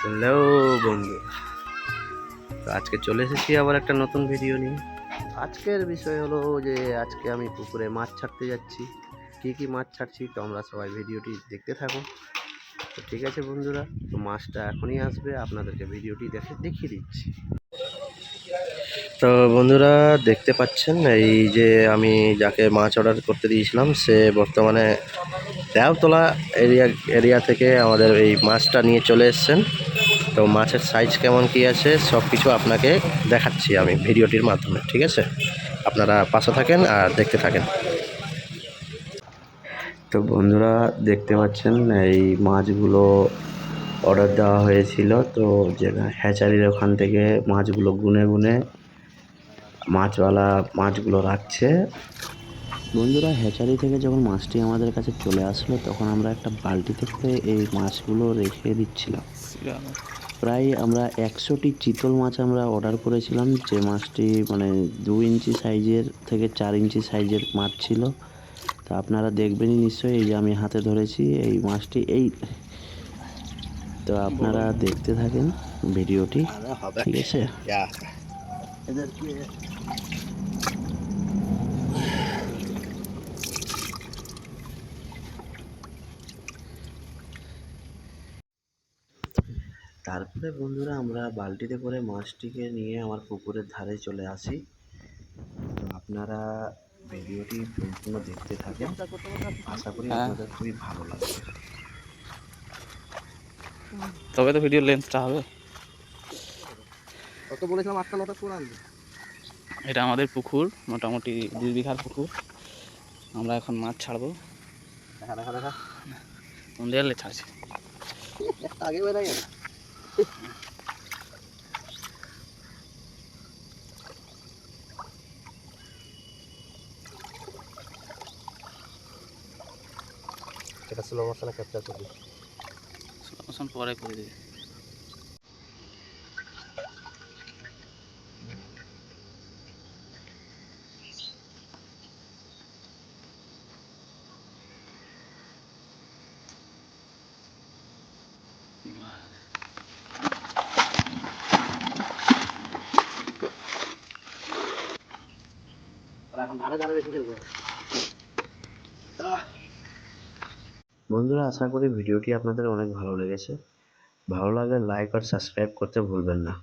Hello বন্ধু, তো আজকে চলে এসেছি আবার একটা নতুন ভিডিও নিয়ে। আজকের বিষয় হলো যে আজকে আমি পুকুরে মাছ ছাড়তে যাচ্ছি। কি কি মাছ ছাড়ছি তো আমরা সবাই ভিডিওটি দেখতে থাকো। তো ঠিক আছে বন্ধুরা, তো মাছটা এখনই আসবে, আপনাদেরকে ভিডিওটি দেখিয়ে দিচ্ছি। তো বন্ধুরা দেখতে পাচ্ছেন, এই যে আমি যাকে মাছ অর্ডার করতে দিয়েছিলাম সে বর্তমানে দেওতলা এরিয়া থেকে আমাদের এই মাছটা নিয়ে চলে এসেছেন। তো মাছের সাইজ কেমন কি আছে সব কিছু আপনাকে দেখাচ্ছি আমি ভিডিওটির মাধ্যমে, ঠিক আছে? আপনারা পাশে থাকেন আর দেখতে থাকেন। তো বন্ধুরা দেখতে পাচ্ছেন এই মাছগুলো অর্ডার দেওয়া হয়েছিল, তো যে হ্যাচারির ওখান থেকে মাছগুলো গুনে গুনে মাছওয়ালা মাছগুলো রাখছে। বন্ধুরা হ্যাচারি থেকে যখন মাছটি আমাদের কাছে চলে আসলো তখন আমরা একটা বালতিতে করে এই মাছগুলো রেখে দিচ্ছিলাম। প্রায় আমরা 100টি চিতল মাছ আমরা অর্ডার করেছিলাম, যে মাছটি মানে 2 ইঞ্চি সাইজের থেকে 4 ইঞ্চি সাইজের মাছ ছিল। তো আপনারা দেখবেনই নিশ্চয়ই, এই যে আমি হাতে ধরেছি এই মাছটি। তো আপনারা দেখতে থাকেন ভিডিওটি, ঠিক আছে? তারপরে বন্ধুরা আমরা বালতিতে করে মাছটিকে নিয়ে আমার পুকুরের ধারে চলে আসি। তো আপনারা ভিডিওটি সম্পূর্ণ দেখতে থাকেন, আশা করি আপনাদের খুবই ভালো লাগবে। তবে তো ভিডিও লেন্থটা হবে। কত বলেছিলাম? 8টা 9টা করে আনবে। এটা আমাদের পুকুর, মোটামুটি 2 বিঘার পুকুর। আমরা এখন মাছ ছাড়বো। দেখা দেখা দেখা কোন দেয়ালে ছাড়ছি? আগে বেড়ে গেল। এটা স্লো মোশনে ক্যাপচার করবি। পরে করে দিবি। বন্ধুরা আশা করি ভিডিওটি আপনাদের অনেক ভালো লেগেছে। ভালো লাগলে লাইক আর সাবস্ক্রাইব করতে ভুলবেন না।